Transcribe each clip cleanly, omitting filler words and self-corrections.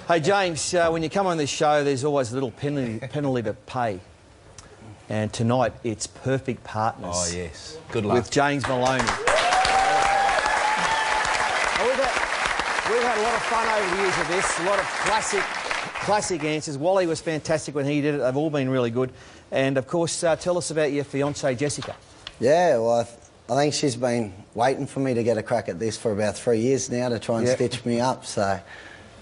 Hey, James, when you come on this show, there's always a little penalty to pay. And tonight, it's Perfect Partners. Oh, yes. Good luck. With James Maloney. We've had a lot of fun over the years with this, a lot of classic answers. Wally was fantastic when he did it. They've all been really good. And, of course, tell us about your fiancée, Jessica. Yeah, well, I think she's been waiting for me to get a crack at this for about 3 years now to try and stitch me up, so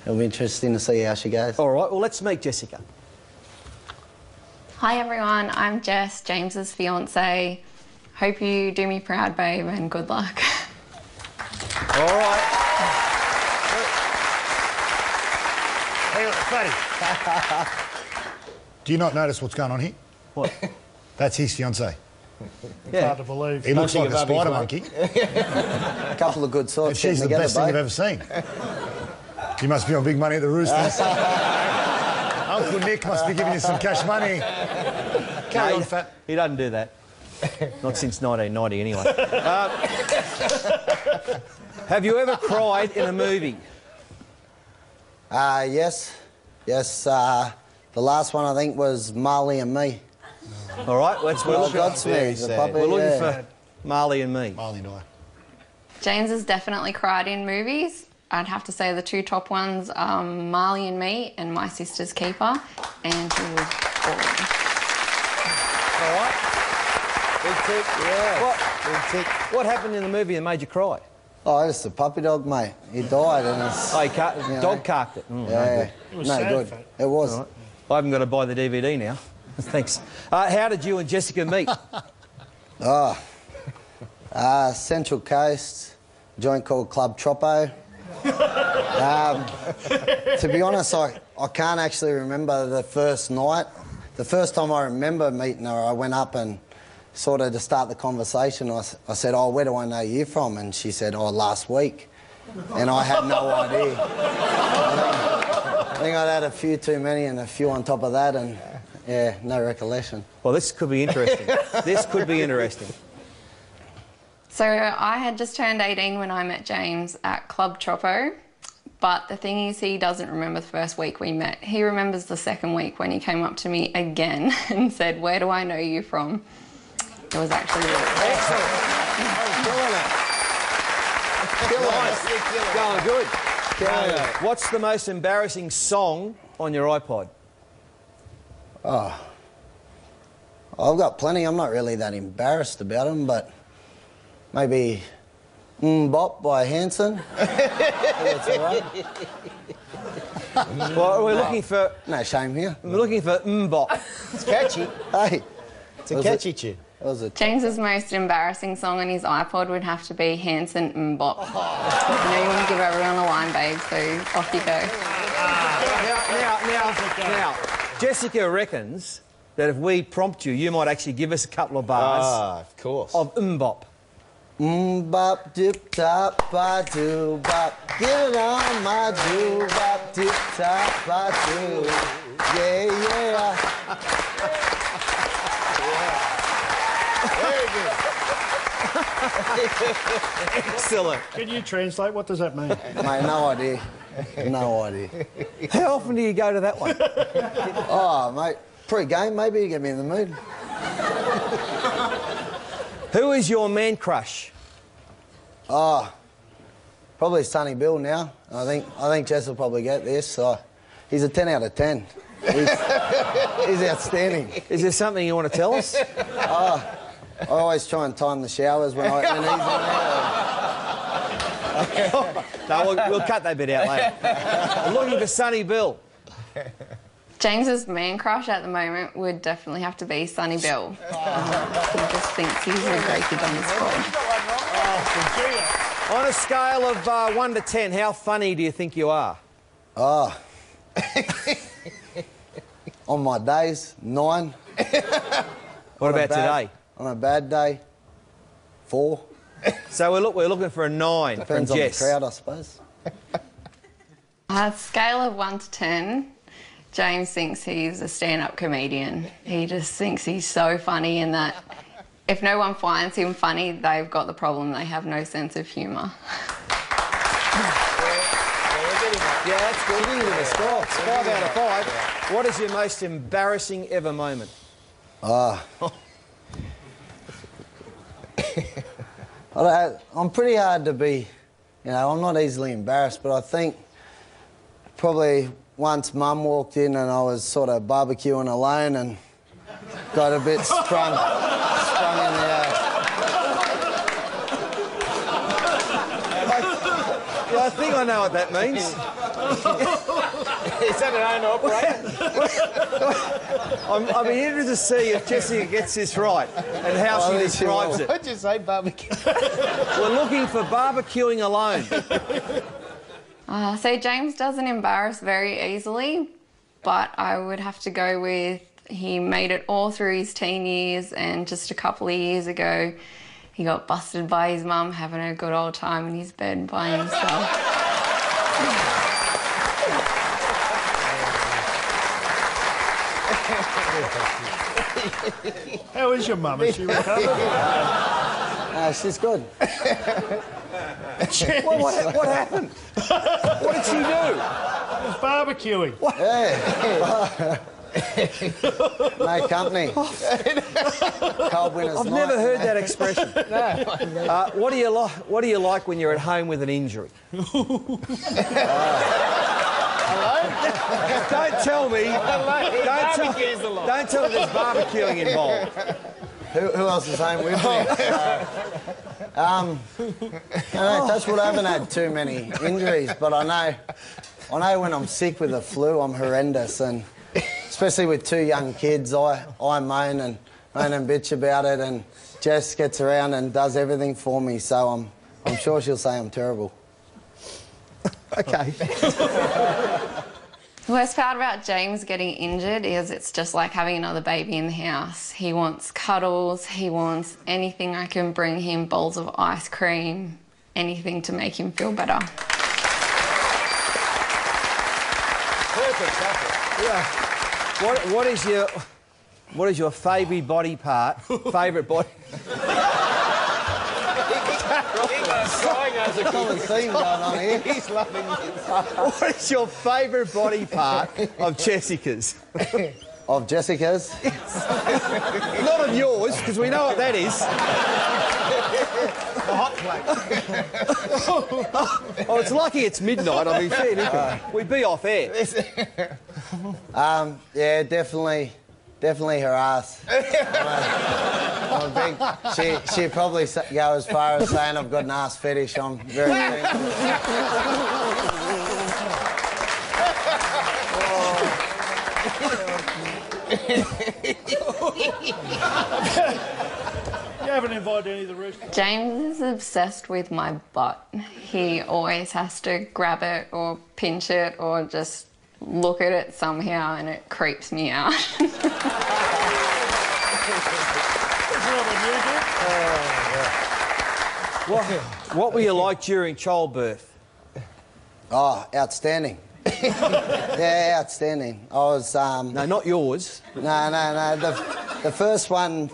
it'll be interesting to see how she goes. All right, well, let's meet Jessica. Hi, everyone. I'm Jess, James's fiancée. Hope you do me proud, babe, and good luck. All right. Hey, buddy. Do you not notice what's going on here? What? That's his fiancée. Yeah. Hard to believe. He looks like a spider monkey. A couple of good sorts. And she's the best thing I've ever seen. You must be on big money at the Roosters. Uncle Nick must be giving you some cash money. Carry on, Fat. He doesn't do that. Not since 1990, anyway. Have you ever cried in a movie? Yes. Yes, the last one I think was Marley and Me. All right, we're looking for Marley and Me. Marley and I. James has definitely cried in movies. I'd have to say the two top ones are Marley and Me and My Sister's Keeper, and he was bawling. All right. Big tick. Yeah. Big tick. What happened in the movie that made you cry? Oh, it's a puppy dog, mate. He died and it's... Oh, dog carked it. Yeah. It was sad, good. Fat. It was. Right. I haven't got to buy the DVD now. Thanks. How did you and Jessica meet? Central Coast, a joint called Club Troppo. To be honest, I can't actually remember the first night. The first time I remember meeting her, I went up and sort of to start the conversation, I said, oh, where do I know you from? And she said, oh, last week. And I had no idea. I think I'd had a few too many and a few on top of that, and yeah, no recollection. Well, this could be interesting. This could be interesting. So I had just turned 18 when I met James at Club Troppo, but the thing is he doesn't remember the first week we met. He remembers the second week when he came up to me again and said, where do I know you from? It was actually really cool. Excellent. Going good. What's the most embarrassing song on your iPod? Oh, I've got plenty. I'm not really that embarrassed about them, but maybe Bop by Hanson. That's all right. Well, we're looking for... No shame here. We're looking for Bop. It's catchy. Hey. It's a catchy tune. James's most embarrassing song on his iPod would have to be Hanson Mbop. You know you want to give everyone a line, babe, so off you go. Now, Jessica reckons that if we prompt you, you might actually give us a couple of bars. Of course. Of Mbop. Bop, dip, top, ba, do, bop. Get it on my do, bop, dip, top, ba, do. Yeah, yeah. Very good. Excellent. Can you translate? What does that mean? Mate, no idea. No idea. How often do you go to that one? Oh, mate, pre-game, maybe you get me in the mood. Who is your man crush? Oh, probably Sonny Bill now. I think Jess will probably get this. So he's a 10 out of 10. He's outstanding. Is there something you want to tell us? Oh, I always try and time the showers when he's in there. No, we'll cut that bit out later. I'm looking for Sonny Bill. James's man crush at the moment would definitely have to be Sonny Bill. He just thinks he's a great kid on the squad. On a scale of 1 to 10, how funny do you think you are? Oh. On my days, 9. What about today? On a bad day, 4. So we're looking for a 9 Depends from on Jess. the crowd, I suppose. On a scale of 1 to 10, James thinks he's a stand-up comedian. He just thinks he's so funny and that if no one finds him funny, they've got the problem. They have no sense of humour. Yeah, we're getting that. Yeah, that's good. She didn't give a score. It's 5 out of 5. What is your most embarrassing ever moment? I'm pretty hard to be, you know, I'm not easily embarrassed, but I think probably once Mum walked in and I was sort of barbecuing alone and got a bit sprung in the Yeah, I think I know what that means. Is that an owner-operator? I'm interested to see if Jessica gets this right and how she describes it. What'd you say, barbecue? We're looking for barbecuing alone. So James doesn't embarrass very easily, but I would have to go with he made it all through his teen years, and just a couple of years ago he got busted by his mum having a good old time in his bed by himself. How is your mum? Is she recovered? she's good. What happened? What did she do? It's barbecuing. Yeah. No company. Cold winter's I've never heard that expression. No. What do you like when you're at home with an injury? Don't tell me. Don't tell me there's barbecuing involved. Who else is home with me? Touch wood, I haven't had too many injuries, but I know when I'm sick with the flu, I'm horrendous, and especially with 2 young kids, I moan and bitch about it, and Jess gets around and does everything for me, so I'm sure she'll say I'm terrible. Okay. The worst part about James getting injured is it's just like having another baby in the house. He wants cuddles, he wants anything I can bring him, bowls of ice cream, anything to make him feel better. Perfect couple. Yeah. What is your favourite body part? Favourite body? There's a common theme going on here. He's loving it. What is your favourite body part of Jessica's? Of Jessica's? Not of yours, because we know what that is. The hot plate. Oh, it's lucky it's midnight. I mean, fair dinkum. We'd be off air. Yeah, definitely her ass. I'm a big. She'd probably go as far as saying I've got an ass fetish. I'm very keen. You haven't invited any of the rest. James is obsessed with my butt. He always has to grab it or pinch it or just look at it somehow, and it creeps me out. What were you like during childbirth? Oh, outstanding. Yeah, outstanding. I was... No, not yours. No. The first one,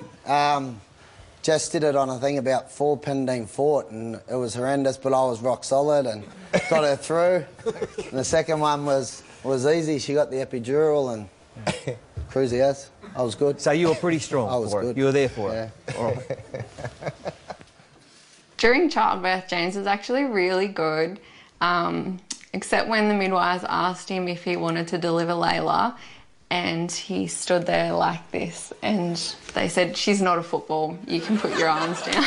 Jess did it on a thing about 4 pending fort, and it was horrendous, but I was rock solid and got her through. And the second one was easy. She got the epidural and cruisy as. I was good. So you were pretty strong. I was for good. It. You were there for Yeah. it. All right. During childbirth, James was actually really good, except when the midwives asked him if he wanted to deliver Layla, and he stood there like this, and they said, "She's not a football, you can put your arms down."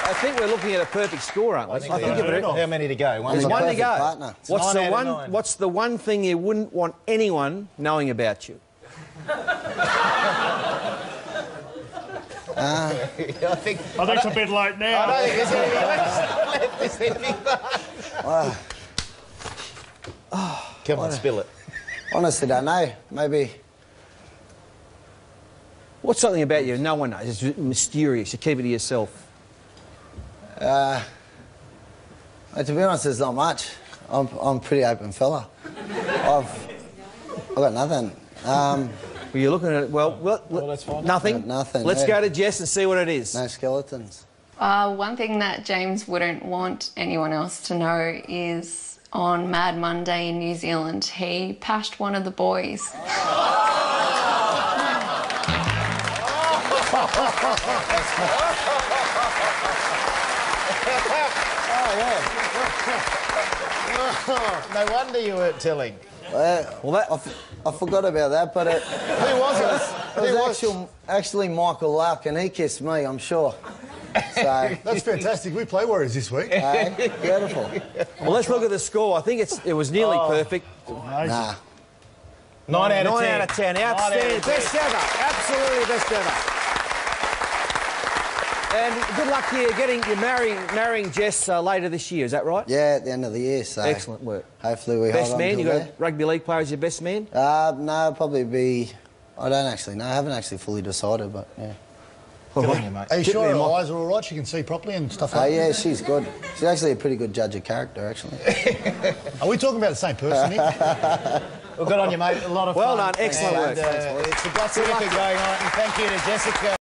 I think we're looking at a perfect score, aren't we? How many to go? There's one to perfect go. partner. What's the one thing you wouldn't want anyone knowing about you? I think I think it's a bit late now. I don't think there's anything left. There's anything left. Come on, spill it. Honestly, don't know. Maybe... What's something about you no one knows? It's mysterious. You keep it to yourself. To be honest, there's not much. I'm a pretty open fella. I've got nothing. Were you looking at it? Well, that's fine. nothing? Nothing, Let's yeah. go to Jess and see what it is. No skeletons. One thing that James wouldn't want anyone else to know is on Mad Monday in New Zealand, he pashed one of the boys. No wonder you weren't telling. I forgot about that, but Who was it? it was actually Michael Luck, and he kissed me, I'm sure. So, That's fantastic. We play Warriors this week. beautiful. Well, let's look at the score. I think it was nearly perfect. Nah. 9 out of 10. 9 out of 10. Outstanding. Best ever. Absolutely best ever. And good luck here you're marrying Jess later this year, is that right? Yeah, at the end of the year, so... Excellent work. Hopefully we Best hold on man? You till got a rugby league player as your best man? No, probably be... I don't actually know. I haven't actually fully decided, but yeah. Good on you, mate. Are you Tip sure me, her Mike. eyes are all right? She can see properly and stuff Oh, like yeah, she's good. She's actually a pretty good judge of character, actually. that? Are we talking about the same person, Nick? Well, good on you, mate. A lot of Well fun. done. Excellent work. And, it's a terrific going on. And thank you to Jessica.